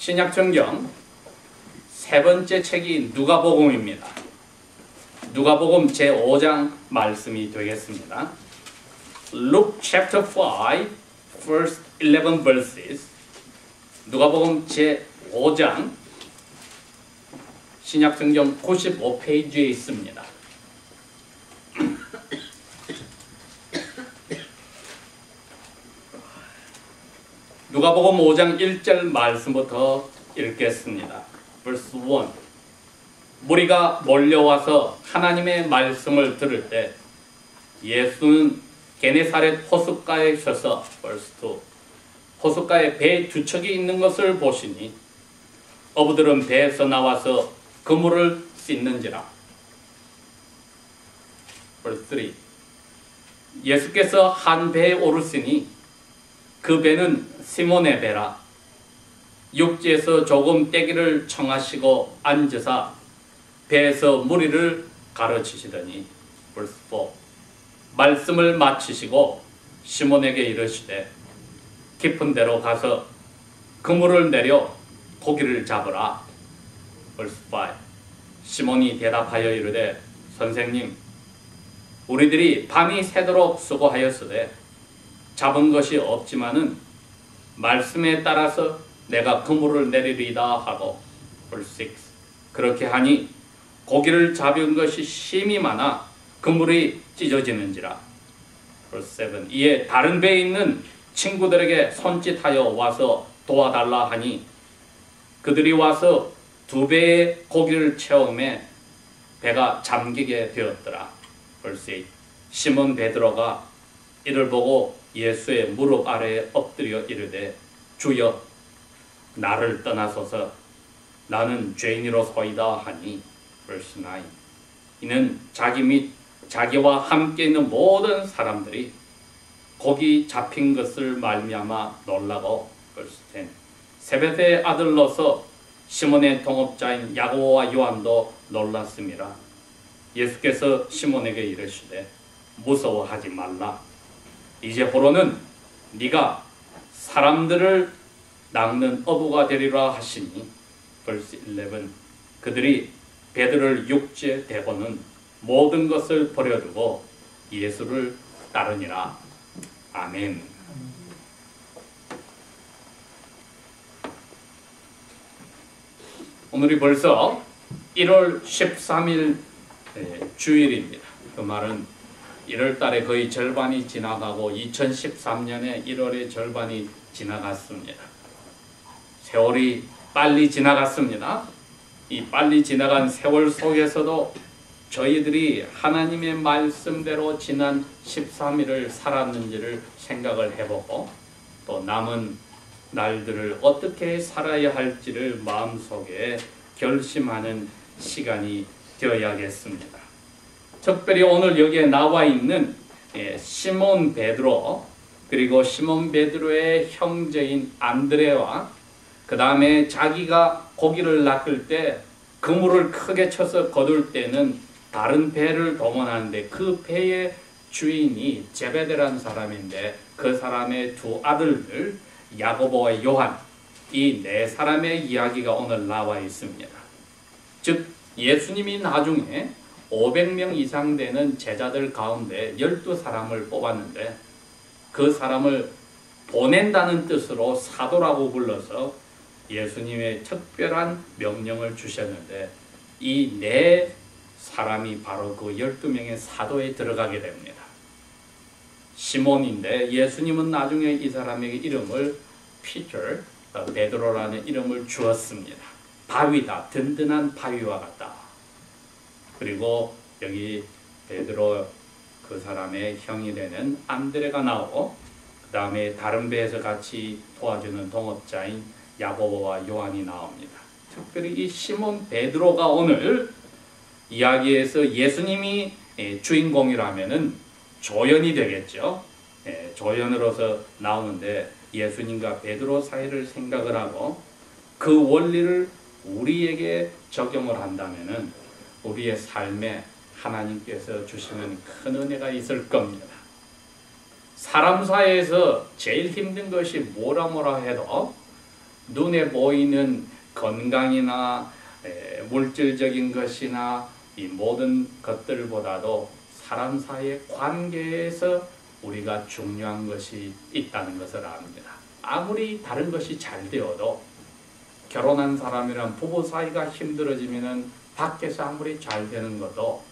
신약성경 세 번째 책이 누가복음입니다. 누가복음 제5장 말씀이 되겠습니다. Luke chapter 5, first 11 verses. 누가복음 제5장 신약성경 95페이지에 있습니다. 누가복음 5장 1절 말씀부터 읽겠습니다. Verse 1. 무리가 몰려와서 하나님의 말씀을 들을 때 예수는 게네사렛 호숫가에 서서 Verse 2. 호숫가에 배 두 척이 있는 것을 보시니 어부들은 배에서 나와서 그물을 씻는지라. Verse 3. 예수께서 한 배에 오르시니 그 배는 시몬의 배라. 육지에서 조금 떼기를 청하시고 앉으사 배에서 무리를 가르치시더니 Verse 4. 말씀을 마치시고 시몬에게 이르시되 깊은 데로 가서 그물을 내려 고기를 잡으라. Verse 5. 시몬이 대답하여 이르되 선생님, 우리들이 밤이 새도록 수고하였으되 잡은 것이 없지만은 말씀에 따라서 내가 그물을 내리리다 하고 Verse 6. 그렇게 하니 고기를 잡은 것이 심이 많아 그물이 찢어지는지라. Verse 7. 이에 다른 배에 있는 친구들에게 손짓하여 와서 도와달라 하니 그들이 와서 두 배의 고기를 채우매 배가 잠기게 되었더라. Verse 8. 시몬 베드로가 이를 보고 예수의 무릎 아래에 엎드려 이르되 주여 나를 떠나소서 나는 죄인이로소이다 하니 Verse 9. 이는 자기 및 자기와 함께 있는 모든 사람들이 고기 잡힌 것을 말미암아 놀라고 Verse 10. 세베대의 아들로서 시몬의 동업자인 야고보와 요한도 놀랐습니다. 예수께서 시몬에게 이르시되 무서워하지 말라. 이제부로는 네가 사람들을 낚는 어부가 되리라 하시니 Verse 11. 그들이 베드로를 육지에 대고는 모든 것을 버려두고 예수를 따르니라. 아멘. 오늘이 벌써 1월 13일 주일입니다. 그 말은 1월 달에 거의 절반이 지나가고 2013년에 1월의 절반이 지나갔습니다. 세월이 빨리 지나갔습니다. 이 빨리 지나간 세월 속에서도 저희들이 하나님의 말씀대로 지난 13일을 살았는지를 생각을 해보고 또 남은 날들을 어떻게 살아야 할지를 마음속에 결심하는 시간이 되어야겠습니다. 특별히 오늘 여기에 나와 있는 시몬 베드로, 그리고 시몬 베드로의 형제인 안드레와 그 다음에 자기가 고기를 낚을 때 그물을 크게 쳐서 거둘 때는 다른 배를 동원하는데 그 배의 주인이 제베데라는 사람인데 그 사람의 두 아들들 야고보와 요한, 이 네 사람의 이야기가 오늘 나와 있습니다. 즉 예수님이 나중에 500명 이상 되는 제자들 가운데 12사람을 뽑았는데 그 사람을 보낸다는 뜻으로 사도라고 불러서 예수님의 특별한 명령을 주셨는데 이 네 사람이 바로 그 12명의 사도에 들어가게 됩니다. 시몬인데 예수님은 나중에 이 사람에게 이름을 피터, 베드로라는 이름을 주었습니다. 바위다, 든든한 바위와 같다. 그리고 여기 베드로 그 사람의 형이 되는 안드레가 나오고 그 다음에 다른 배에서 같이 도와주는 동업자인 야고보와 요한이 나옵니다. 특별히 이 시몬 베드로가 오늘 이야기에서 예수님이 주인공이라면은 조연이 되겠죠. 조연으로서 나오는데 예수님과 베드로 사이를 생각을 하고 그 원리를 우리에게 적용을 한다면은 우리의 삶에 하나님께서 주시는 큰 은혜가 있을 겁니다. 사람 사이에서 제일 힘든 것이 뭐라 해도 눈에 보이는 건강이나 물질적인 것이나 이 모든 것들보다도 사람 사이의 관계에서 우리가 중요한 것이 있다는 것을 압니다. 아무리 다른 것이 잘 되어도 결혼한 사람이랑 부부 사이가 힘들어지면은 밖에서 아무리 잘 되는 것도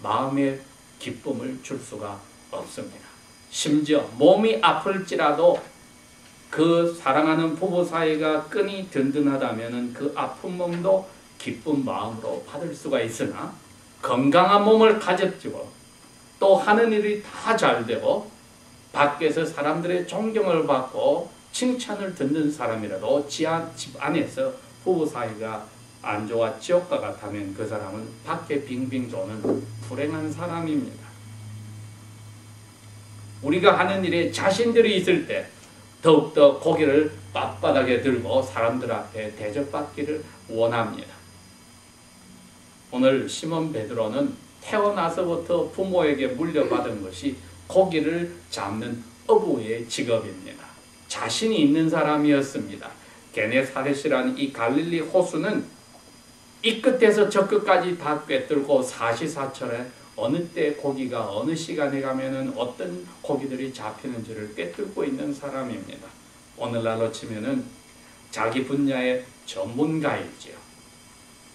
마음의 기쁨을 줄 수가 없습니다. 심지어 몸이 아플지라도 그 사랑하는 부부 사이가 끈이 든든하다면 그 아픈 몸도 기쁜 마음으로 받을 수가 있으나 건강한 몸을 가졌지고 또 하는 일이 다 잘 되고 밖에서 사람들의 존경을 받고 칭찬을 듣는 사람이라도 집 안에서 부부 사이가 안 좋아 지옥과 같다면 그 사람은 밖에 빙빙 도는 불행한 사람입니다. 우리가 하는 일에 자신들이 있을 때 더욱더 고개를 빳빳하게 들고 사람들 앞에 대접받기를 원합니다. 오늘 시몬 베드로는 태어나서부터 부모에게 물려받은 것이 고기를 잡는 어부의 직업입니다. 자신이 있는 사람이었습니다. 게네사렛이라는 이 갈릴리 호수는 이 끝에서 저 끝까지 다 꿰뚫고 사시사철에 어느 때 고기가 어느 시간에 가면은 어떤 고기들이 잡히는지를 꿰뚫고 있는 사람입니다. 오늘날로 치면은 자기 분야의 전문가이지요.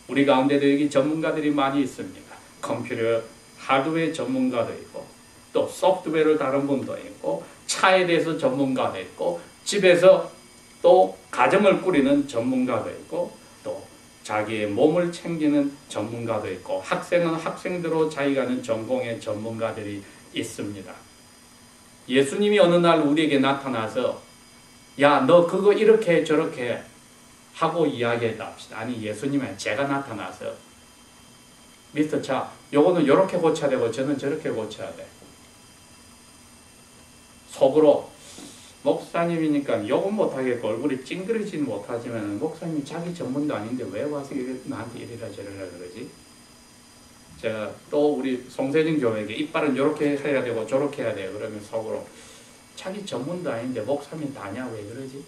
우리 가운데도 여기 전문가들이 많이 있습니다. 컴퓨터 하드웨어 전문가도 있고 또 소프트웨어를 다룬 분도 있고 차에 대해서 전문가도 있고 집에서 또 가정을 꾸리는 전문가도 있고 또 자기의 몸을 챙기는 전문가도 있고 학생은 학생대로 자기가 하는 전공의 전문가들이 있습니다. 예수님이 어느 날 우리에게 나타나서 야, 너 그거 이렇게 저렇게 하고 이야기했다 합시다. 아니 예수님은 제가 나타나서 미스터 차, 요거는 이렇게 고쳐야 되고 저는 저렇게 고쳐야 돼. 속으로 목사님이니까 욕은 못하겠고 얼굴이 찡그리지는 못하지만 목사님이 자기 전문도 아닌데 왜 와서 나한테 이래라 저래라 그러지? 제가 또 우리 송세진 교회에게 이빨은 이렇게 해야 되고 저렇게 해야 돼요. 그러면 속으로 자기 전문도 아닌데 목사님 다냐 왜 그러지?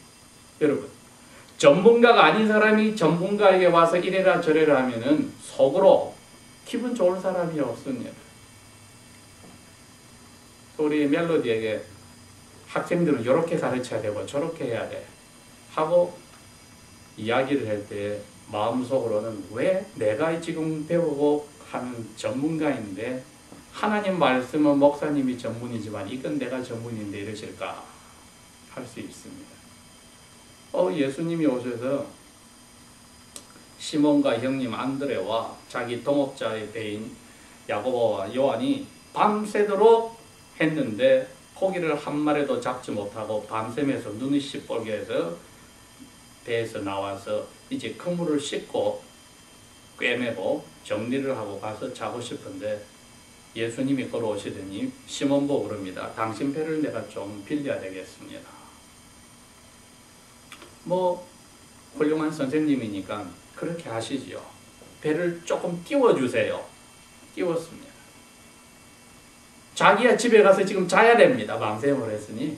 여러분 전문가가 아닌 사람이 전문가에게 와서 이래라 저래라 하면은 속으로 기분 좋은 사람이 없습니다. 우리 멜로디에게 학생들은 이렇게 가르쳐야 되고 저렇게 해야 돼 하고 이야기를 할 때 마음속으로는 왜 내가 지금 배우고 하는 전문가인데 하나님 말씀은 목사님이 전문이지만 이건 내가 전문인데 이러실까 할 수 있습니다. 예수님이 오셔서 시몬과 형님 안드레와 자기 동업자의 배인 야고보와 요한이 밤새도록 했는데 고기를 한 마리도 잡지 못하고 밤샘에서 눈이 시뻘게 해서 배에서 나와서 이제 그물을 씻고 꿰매고 정리를 하고 가서 자고 싶은데 예수님이 걸어오시더니 시몬 보고 그럽니다. 당신 배를 내가 좀 빌려야 되겠습니다. 뭐 훌륭한 선생님이니까 그렇게 하시지요. 배를 조금 띄워주세요. 띄웠습니다. 자기야 집에 가서 지금 자야 됩니다. 밤샘을 했으니.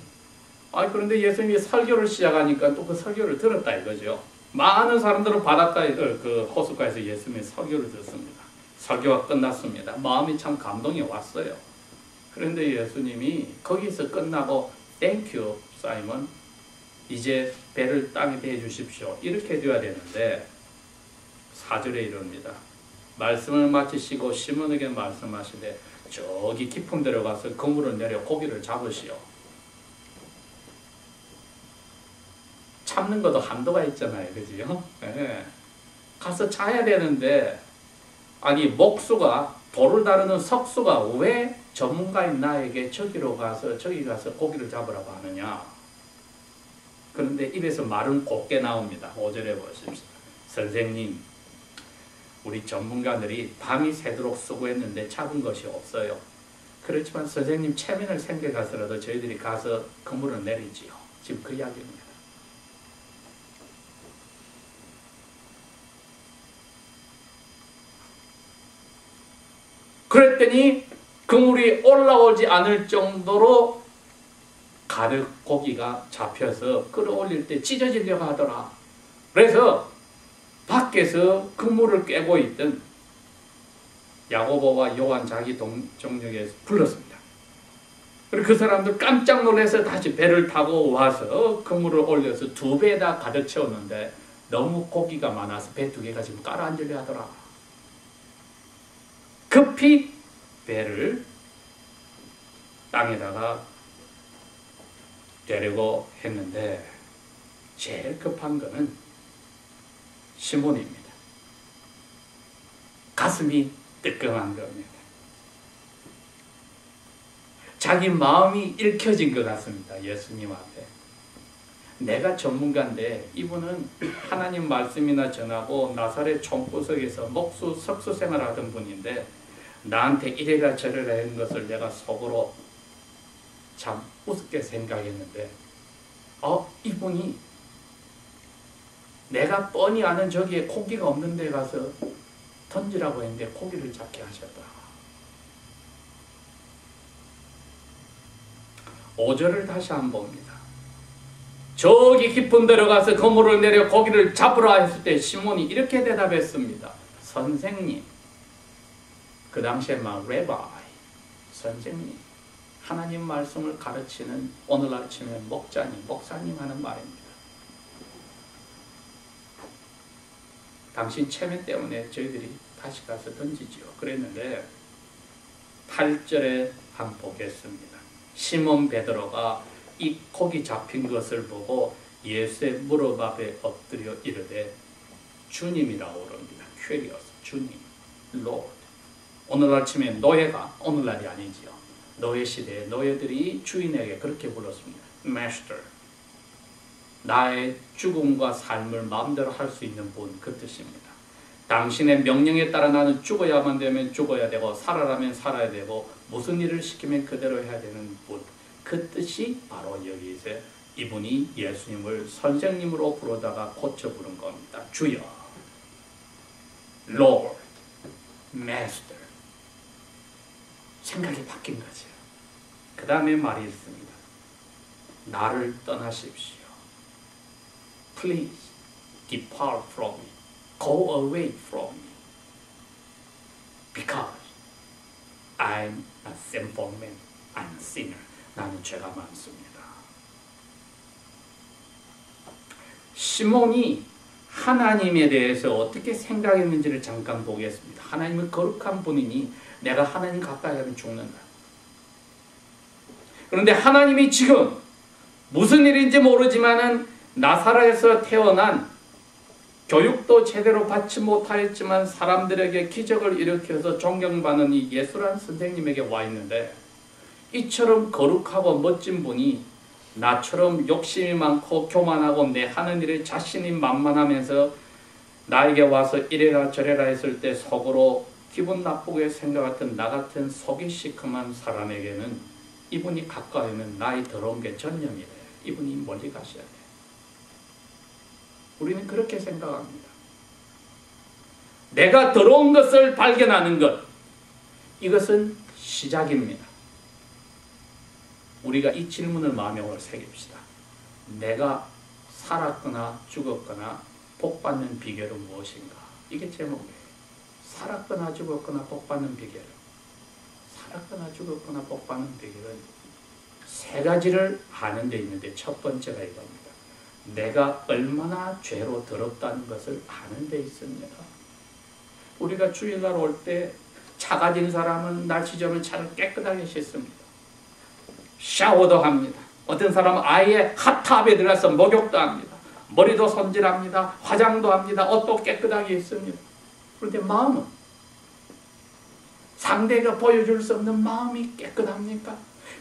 그런데 예수님이 설교를 시작하니까 또 그 설교를 들었다 이거죠. 많은 사람들은 바닷가에 그 호숫가에서 예수님의 설교를 듣습니다. 설교가 끝났습니다. 마음이 참 감동이 왔어요. 그런데 예수님이 거기서 끝나고 땡큐 사이먼 이제 배를 땅에 대해 주십시오. 이렇게 되어야 되는데 4절에 이릅니다. 말씀을 마치시고 시몬에게 말씀하시되 저기 깊은 데로 가서 그물을 내려 고기를 잡으시오. 참는 것도 한도가 있잖아요. 그지요? 네. 가서 자야 되는데 아니 목수가 돌을 다루는 석수가 왜 전문가인 나에게 저기로 가서 저기 가서 고기를 잡으라고 하느냐. 그런데 입에서 말은 곱게 나옵니다. 5절에 보십시오. 선생님 우리 전문가들이 밤이 새도록 수고했는데 잡은 것이 없어요. 그렇지만 선생님 체면을 생겨가서라도 저희들이 가서 그물을 내리지요. 지금 그 이야기입니다. 그랬더니 그물이 올라오지 않을 정도로 가득 고기가 잡혀서 끌어올릴 때 찢어지려고 하더라. 그래서 밖에서 그물을 꿰고 있던 야고보와 요한 자기 동족에게 불렀습니다. 그리고 그 사람들 깜짝 놀라서 다시 배를 타고 와서 그물을 올려서 2배에다 가득 채웠는데 너무 고기가 많아서 배 2개가 지금 깔아앉으려 하더라. 급히 배를 땅에다가 데리고 했는데 제일 급한 거는 시몬입니다. 가슴이 뜨끔한 겁니다. 자기 마음이 읽혀진 것 같습니다. 예수님 앞에. 내가 전문가인데 이분은 하나님 말씀이나 전하고 나사렛 총구석에서 목수 석수 생활하던 분인데 나한테 이래라 저래라 하는 것을 내가 속으로 참 우습게 생각했는데 이분이 내가 뻔히 아는 저기에 고기가 없는 데 가서 던지라고 했는데 고기를 잡게 하셨다. 5절을 다시 한번 봅니다. 저기 깊은 데로 가서 그물을 내려 고기를 잡으라 했을 때 시몬이 이렇게 대답했습니다. 선생님, 그 당시에 막 레바이, 선생님, 하나님 말씀을 가르치는 오늘날 치면 목사님 하는 말입니다. 당신 체면 때문에 저희들이 다시 가서 던지지요. 그랬는데 8절에 한번 보겠습니다. 시몬 베드로가 이 고기 잡힌 것을 보고 예수의 무릎 앞에 엎드려 이르되 주님이라고 그럽니다. 큐리어스, 주님, Lord. 오늘날 치면 노예가, 오늘날이 아니지요. 노예 시대에 노예들이 주인에게 그렇게 불렀습니다. Master. 나의 죽음과 삶을 마음대로 할 수 있는 분, 그 뜻입니다. 당신의 명령에 따라 나는 죽어야만 되면 죽어야 되고 살아라면 살아야 되고 무슨 일을 시키면 그대로 해야 되는 분, 그 뜻이 바로 여기서 이분이 예수님을 선생님으로 부르다가 고쳐 부른 겁니다. 주여, Lord, Master. 생각이 바뀐 거죠. 그 다음에 말이 있습니다. 나를 떠나십시오. Please depart from me. Go away from me. Because I'm a sinful man. I'm a sinner. 나는 죄가 많습니다. 시몬이 하나님에 대해서 어떻게 생각했는지를 잠깐 보겠습니다. 하나님은 거룩한 분이니 내가 하나님 가까이 하면 죽는다. 그런데 하나님이 지금 무슨 일인지 모르지만은 나사렛에서 태어난 교육도 제대로 받지 못하였지만 사람들에게 기적을 일으켜서 존경받는 이 예수란 선생님에게 와 있는데 이처럼 거룩하고 멋진 분이 나처럼 욕심이 많고 교만하고 내 하는 일에 자신이 만만하면서 나에게 와서 이래라 저래라 했을 때 속으로 기분 나쁘게 생각했던 나 같은 속이 시큼한 사람에게는 이분이 가까이면 나의 더러운 게 전념이래. 이분이 멀리 가셔야 돼. 우리는 그렇게 생각합니다. 내가 더러운 것을 발견하는 것, 이것은 시작입니다. 우리가 이 질문을 마음에 오늘 새깁시다. 내가 살았거나 죽었거나 복받는 비결은 무엇인가? 이게 제목이에요. 살았거나 죽었거나 복받는 비결은, 살았거나 죽었거나 복받는 비결은 세 가지를 아는 데 있는데 첫 번째가 이겁니다. 내가 얼마나 죄로 더럽다는 것을 아는 데 있습니다. 우리가 주일날 올 때 차 가진 사람은 날씨 좋으면 차를 깨끗하게 씻습니다. 샤워도 합니다. 어떤 사람은 아예 핫탑에 들어가서 목욕도 합니다. 머리도 손질합니다. 화장도 합니다. 옷도 깨끗하게 입습니다. 그런데 마음은, 상대가 보여줄 수 없는 마음이 깨끗합니까?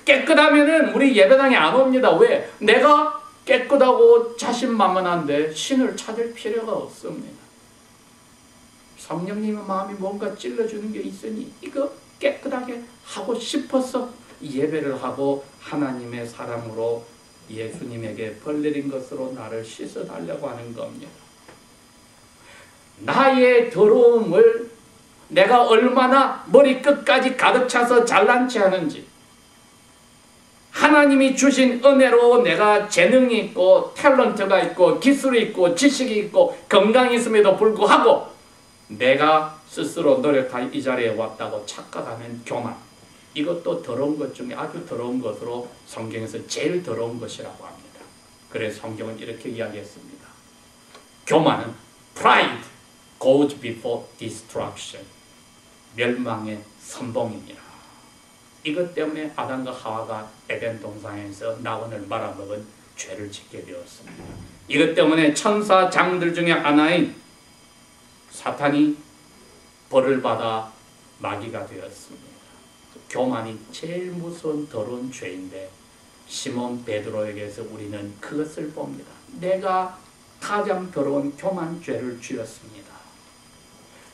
깨끗하면은 우리 예배당에 안 옵니다. 왜? 내가 깨끗하고 자신만만한데 신을 찾을 필요가 없습니다. 성령님의 마음이 뭔가 찔러주는 게 있으니 이거 깨끗하게 하고 싶어서 예배를 하고 하나님의 사랑으로 예수님에게 벌 내린 것으로 나를 씻어달라고 하는 겁니다. 나의 더러움을 내가 얼마나 머리끝까지 가득 차서 잘난 체 하는지, 하나님이 주신 은혜로 내가 재능이 있고 탤런트가 있고 기술이 있고 지식이 있고 건강이 있음에도 불구하고 내가 스스로 노력하여 이 자리에 왔다고 착각하는 교만, 이것도 더러운 것 중에 아주 더러운 것으로 성경에서 제일 더러운 것이라고 합니다. 그래서 성경은 이렇게 이야기했습니다. 교만은 pride goes before destruction. 멸망의 선봉입니다. 이것 때문에 아담과 하와가 에덴 동산에서 나원을 말아먹은 죄를 짓게 되었습니다. 이것 때문에 천사 장들 중에 하나인 사탄이 벌을 받아 마귀가 되었습니다. 교만이 제일 무서운 더러운 죄인데 시몬 베드로에게서 우리는 그것을 봅니다. 내가 가장 더러운 교만 죄를 지었습니다.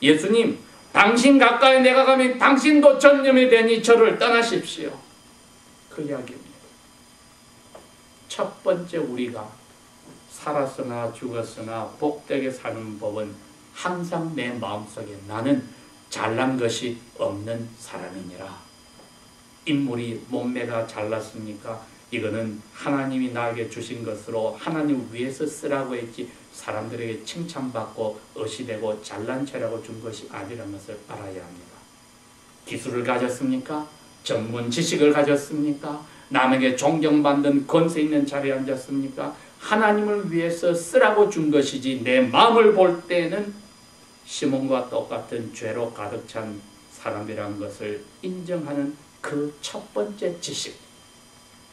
예수님, 당신 가까이 내가 가면 당신도 전염이 되니 저를 떠나십시오. 그 이야기입니다. 첫 번째 우리가 살았으나 죽었으나 복되게 사는 법은 항상 내 마음속에 나는 잘난 것이 없는 사람이니라. 인물이 몸매가 잘났습니까? 이거는 하나님이 나에게 주신 것으로 하나님 위해서 쓰라고 했지 사람들에게 칭찬받고 의시되고 잘난 체라고 준 것이 아니라는 것을 알아야 합니다. 기술을 가졌습니까? 전문 지식을 가졌습니까? 남에게 존경받는 권세 있는 자리에 앉았습니까? 하나님을 위해서 쓰라고 준 것이지 내 마음을 볼 때는 시몬과 똑같은 죄로 가득 찬 사람이라는 것을 인정하는 그 첫 번째 지식,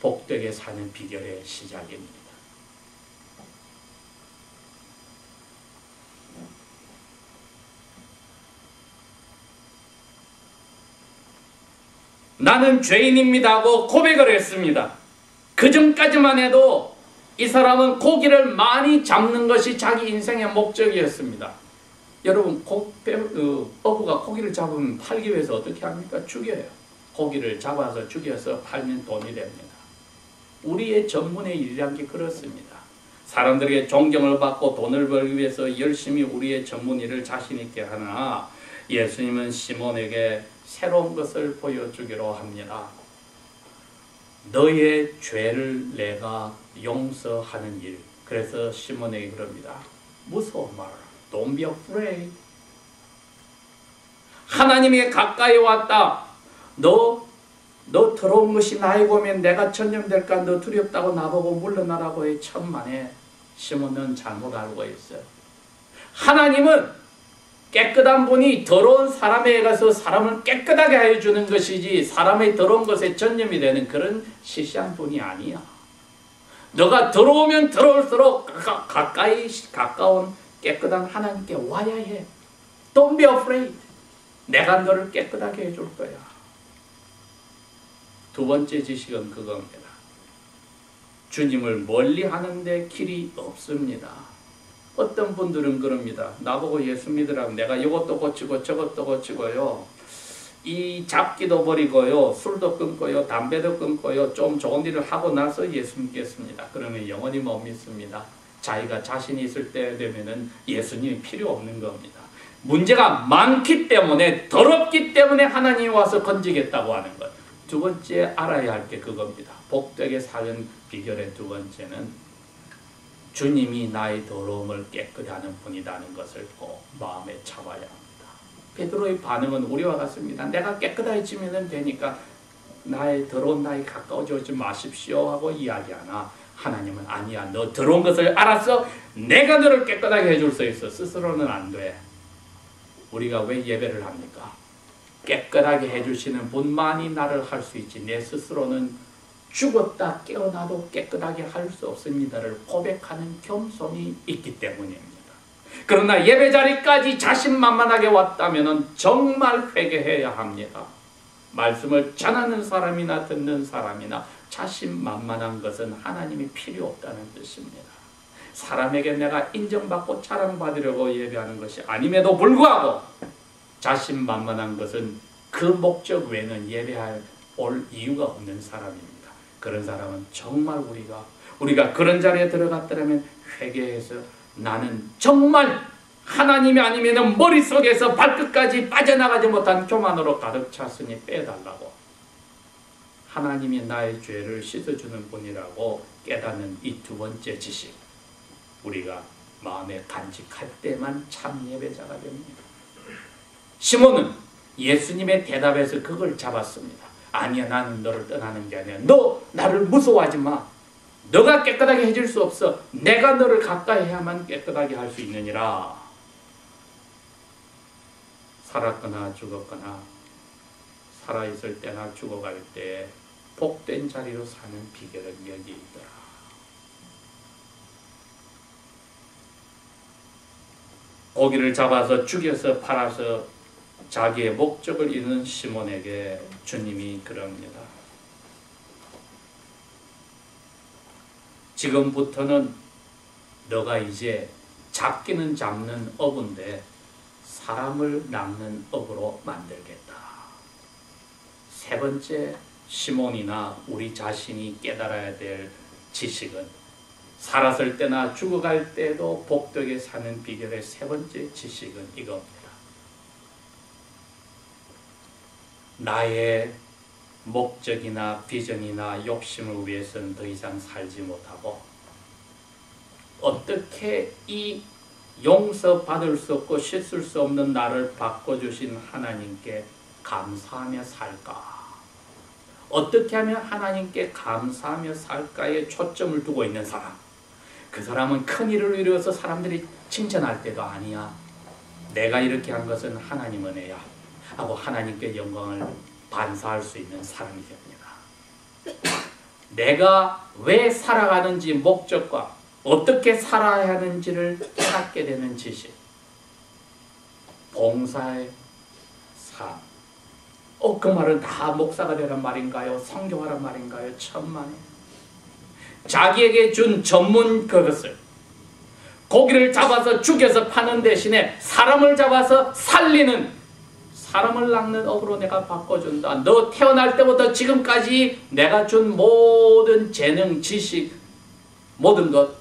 복되게 사는 비결의 시작입니다. 나는 죄인입니다 하고 고백을 했습니다. 그 전까지만 해도 이 사람은 고기를 많이 잡는 것이 자기 인생의 목적이었습니다. 여러분, 어부가 고기를 잡으면 팔기 위해서 어떻게 합니까? 죽여요. 고기를 잡아서 죽여서 팔면 돈이 됩니다. 우리의 전문의 일이란 게 그렇습니다. 사람들에게 존경을 받고 돈을 벌기 위해서 열심히 우리의 전문 일을 자신 있게 하나 예수님은 시몬에게 새로운 것을 보여주기로 합니다. 너의 죄를 내가 용서하는 일. 그래서 시몬에게 그럽니다. 무서워 말아라. Don't be afraid. 하나님이 가까이 왔다. 너 더러운 것이 나에게 오면 내가 전염될까? 너 두렵다고 나보고 물러나라고 해. 천만에 시몬은 잘못 알고 있어요. 하나님은 깨끗한 분이 더러운 사람에게 가서 사람을 깨끗하게 해주는 것이지 사람의 더러운 것에 전염이 되는 그런 시시한 분이 아니야. 너가 더러우면 더러울수록 가까운 깨끗한 하나님께 와야 해. Don't be afraid. 내가 너를 깨끗하게 해줄 거야. 두 번째 지식은 그겁니다. 주님을 멀리 하는데 길이 없습니다. 어떤 분들은 그럽니다. 나보고 예수 믿으라고 내가 이것도 고치고 저것도 고치고요. 이 잡기도 버리고요. 술도 끊고요. 담배도 끊고요. 좀 좋은 일을 하고 나서 예수 믿겠습니다. 그러면 영원히 못 믿습니다. 자기가 자신이 있을 때 되면은 예수님이 필요 없는 겁니다. 문제가 많기 때문에 더럽기 때문에 하나님이 와서 건지겠다고 하는 것. 두 번째 알아야 할 게 그겁니다. 복되게 사는 비결의 두 번째는 주님이 나의 더러움을 깨끗이 하는 분이라는 것을 꼭 마음에 잡아야 합니다. 베드로의 반응은 우리와 같습니다. 내가 깨끗해지면 되니까 나의 더러운 나에 가까워져 오지 마십시오 하고 이야기하나 하나님은 아니야. 너 더러운 것을 알았어? 내가 너를 깨끗하게 해줄 수 있어. 스스로는 안 돼. 우리가 왜 예배를 합니까? 깨끗하게 해주시는 분만이 나를 할 수 있지. 내 스스로는 죽었다 깨어나도 깨끗하게 할 수 없습니다를 고백하는 겸손이 있기 때문입니다. 그러나 예배 자리까지 자신만만하게 왔다면 정말 회개해야 합니다. 말씀을 전하는 사람이나 듣는 사람이나 자신만만한 것은 하나님이 필요 없다는 뜻입니다. 사람에게 내가 인정받고 자랑받으려고 예배하는 것이 아님에도 불구하고 자신만만한 것은 그 목적 외에는 예배할 올 이유가 없는 사람입니다. 그런 사람은 정말 우리가 그런 자리에 들어갔더라면 회개해서 나는 정말 하나님이 아니면 머릿속에서 발끝까지 빠져나가지 못한 교만으로 가득 찼으니 빼달라고 하나님이 나의 죄를 씻어주는 분이라고 깨닫는 이 두 번째 지식, 우리가 마음에 간직할 때만 참 예배자가 됩니다. 시몬은 예수님의 대답에서 그걸 잡았습니다. 아니야, 나는 너를 떠나는 게 아니야. 너 나를 무서워하지 마. 너가 깨끗하게 해줄 수 없어. 내가 너를 가까이 해야만 깨끗하게 할 수 있느니라. 살았거나 죽었거나 살아있을 때나 죽어갈 때 복된 자리로 사는 비결은 여기 있더라. 고기를 잡아서 죽여서 팔아서 자기의 목적을 이루는 시몬에게 주님이 그럽니다. 지금부터는 너가 이제 잡기는 잡는 어부인데 사람을 낚는 어부로 만들겠다. 세 번째, 시몬이나 우리 자신이 깨달아야 될 지식은 살았을 때나 죽어갈 때도 복되게 사는 비결의 세 번째 지식은 이겁니다. 나의 목적이나 비전이나 욕심을 위해서는 더 이상 살지 못하고 어떻게 이 용서받을 수 없고 씻을 수 없는 나를 바꿔주신 하나님께 감사하며 살까? 어떻게 하면 하나님께 감사하며 살까에 초점을 두고 있는 사람, 그 사람은 큰 일을 이루어서 사람들이 칭찬할 때도 아니야. 내가 이렇게 한 것은 하나님 은혜야 하고 하나님께 영광을 반사할 수 있는 사람이 됩니다. 내가 왜 살아가는지 목적과 어떻게 살아야 하는지를 깨닫게 되는 지식, 봉사의 삶. 그 말은 다 목사가 되란 말인가요? 성교하란 말인가요? 천만에. 자기에게 준 전문 그것을 고기를 잡아서 죽여서 파는 대신에 사람을 잡아서 살리는, 사람을 낚는 업으로 내가 바꿔준다. 너 태어날 때부터 지금까지 내가 준 모든 재능, 지식, 모든 것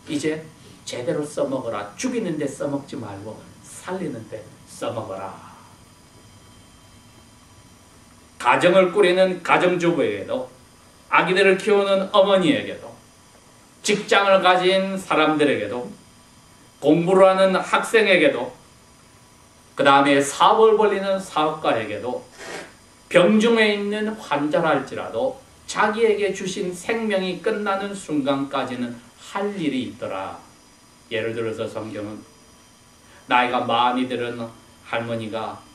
이제 제대로 써먹어라. 죽이는 데 써먹지 말고 살리는 데 써먹어라. 가정을 꾸리는 가정주부에게도, 아기들을 키우는 어머니에게도, 직장을 가진 사람들에게도, 공부를 하는 학생에게도, 그 다음에 사업을 벌리는 사업가에게도, 병중에 있는 환자랄지라도 자기에게 주신 생명이 끝나는 순간까지는 할 일이 있더라. 예를 들어서 성경은 나이가 많이 들은 할머니가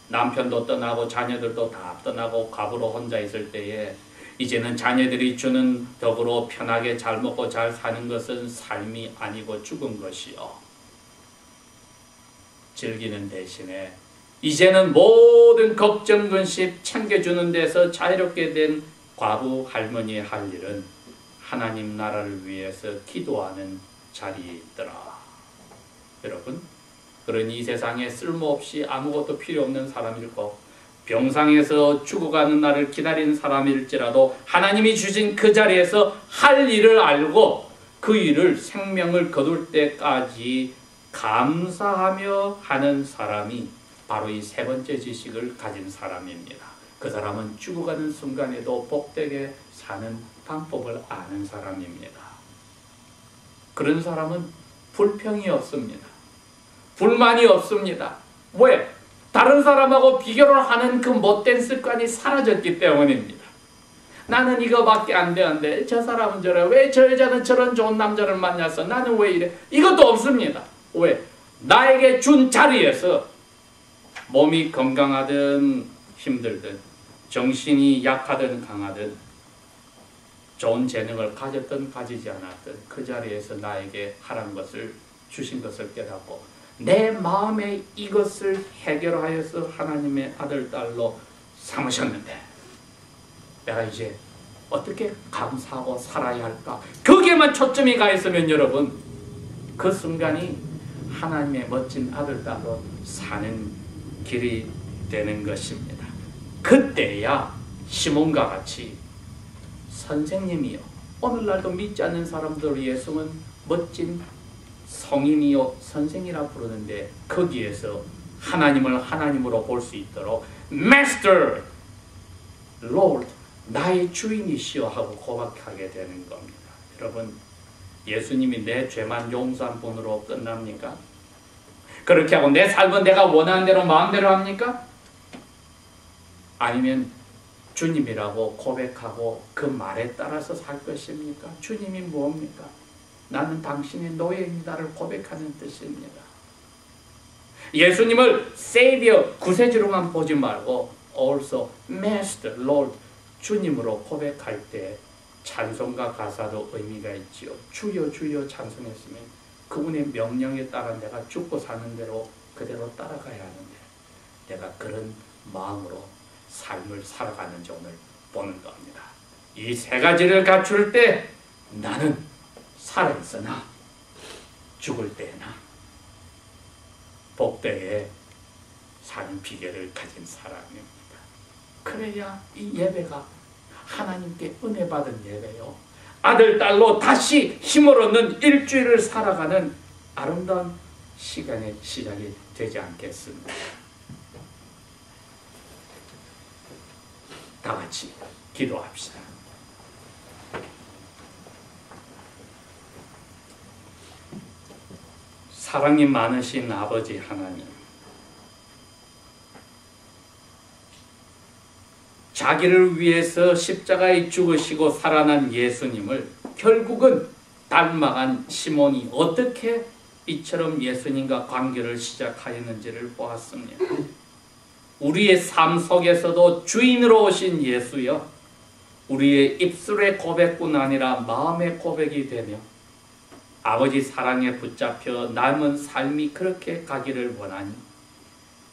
남편도 떠나고 자녀들도 다 떠나고 갑으로 혼자 있을 때에 이제는 자녀들이 주는 덕으로 편하게 잘 먹고 잘 사는 것은 삶이 아니고 죽은 것이요. 즐기는 대신에 이제는 모든 걱정 근심 챙겨주는 데서 자유롭게 된 과부 할머니의 할 일은 하나님 나라를 위해서 기도하는 자리에 있더라. 여러분, 그러니 이 세상에 쓸모없이 아무것도 필요 없는 사람일고 병상에서 죽어가는 날을 기다리는 사람일지라도 하나님이 주신 그 자리에서 할 일을 알고 그 일을 생명을 거둘 때까지 감사하며 하는 사람이 바로 이 세 번째 지식을 가진 사람입니다. 그 사람은 죽어가는 순간에도 복되게 사는 방법을 아는 사람입니다. 그런 사람은 불평이 없습니다. 불만이 없습니다. 왜? 다른 사람하고 비교를 하는 그 못된 습관이 사라졌기 때문입니다. 나는 이거밖에 안 되는데 저 사람은 저래. 왜 저 여자는 저런 좋은 남자를 만났어? 나는 왜 이래? 이것도 없습니다. 왜? 나에게 준 자리에서 몸이 건강하든 힘들든 정신이 약하든 강하든 좋은 재능을 가졌든 가지지 않았든 그 자리에서 나에게 하라는 것을 주신 것을 깨닫고 내 마음에 이것을 해결하여서 하나님의 아들, 딸로 삼으셨는데 내가 이제 어떻게 감사하고 살아야 할까? 거기에만 초점이 가 있으면 여러분 그 순간이 하나님의 멋진 아들, 딸로 사는 길이 되는 것입니다. 그때야 시몬과 같이 선생님이요, 오늘날도 믿지 않는 사람들을 위해서는 멋진 성인이요 선생이라 부르는데 거기에서 하나님을 하나님으로 볼 수 있도록 Master, Lord, 나의 주인이시여 하고 고백하게 되는 겁니다. 여러분, 예수님이 내 죄만 용서한 분으로 끝납니까? 그렇게 하고 내 삶은 내가 원하는 대로 마음대로 합니까? 아니면 주님이라고 고백하고 그 말에 따라서 살 것입니까? 주님이 뭡니까? 나는 당신의 노예입니다를 고백하는 뜻입니다. 예수님을 Savior, 구세주로만 보지 말고 also Master, Lord, 주님으로 고백할 때 찬송가 가사도 의미가 있지요. 주여 주여 찬송했으면 그분의 명령에 따라 내가 죽고 사는 대로 그대로 따라가야 하는데 내가 그런 마음으로 삶을 살아가는지 오늘 보는 겁니다. 이 세 가지를 갖출 때 나는 살아있으나 죽을 때나 복되게 사는 비결을 가진 사람입니다. 그래야 이 예배가 하나님께 은혜 받은 예배요, 아들 딸로 다시 힘을 얻는 일주일을 살아가는 아름다운 시간의 시작이 되지 않겠습니까? 다 같이 기도합시다. 사랑이 많으신 아버지 하나님, 자기를 위해서 십자가에 죽으시고 살아난 예수님을 결국은 닮아간 시몬이 어떻게 이처럼 예수님과 관계를 시작하였는지를 보았습니다. 우리의 삶 속에서도 주인으로 오신 예수여, 우리의 입술의 고백뿐 아니라 마음의 고백이 되며 아버지 사랑에 붙잡혀 남은 삶이 그렇게 가기를 원하니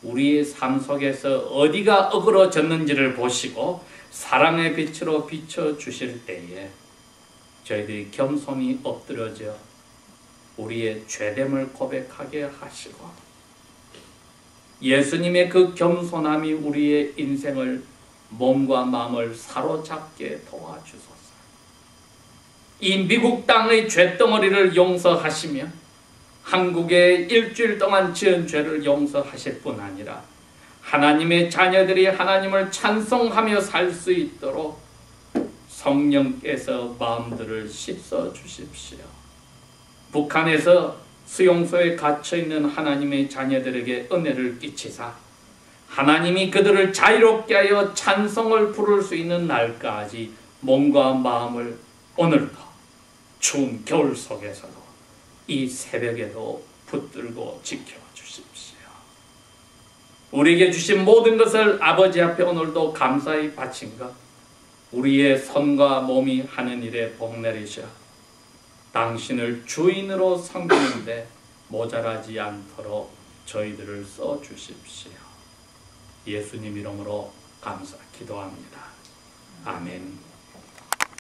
우리의 삶 속에서 어디가 어그러졌는지를 보시고 사랑의 빛으로 비춰주실 때에 저희들이 겸손히 엎드려져 우리의 죄됨을 고백하게 하시고 예수님의 그 겸손함이 우리의 인생을, 몸과 마음을 사로잡게 도와주소서. 이 미국 땅의 죄덩어리를 용서하시며 한국의 일주일 동안 지은 죄를 용서하실 뿐 아니라 하나님의 자녀들이 하나님을 찬송하며 살 수 있도록 성령께서 마음들을 씻어 주십시오. 북한에서 수용소에 갇혀있는 하나님의 자녀들에게 은혜를 끼치사 하나님이 그들을 자유롭게 하여 찬송을 부를 수 있는 날까지 몸과 마음을 오늘도 추운 겨울 속에서도 이 새벽에도 붙들고 지켜주십시오. 우리에게 주신 모든 것을 아버지 앞에 오늘도 감사히 바친 것, 우리의 손과 몸이 하는 일에 복 내리셔 당신을 주인으로 섬기는데 모자라지 않도록 저희들을 써주십시오. 예수님 이름으로 감사 기도합니다. 아멘.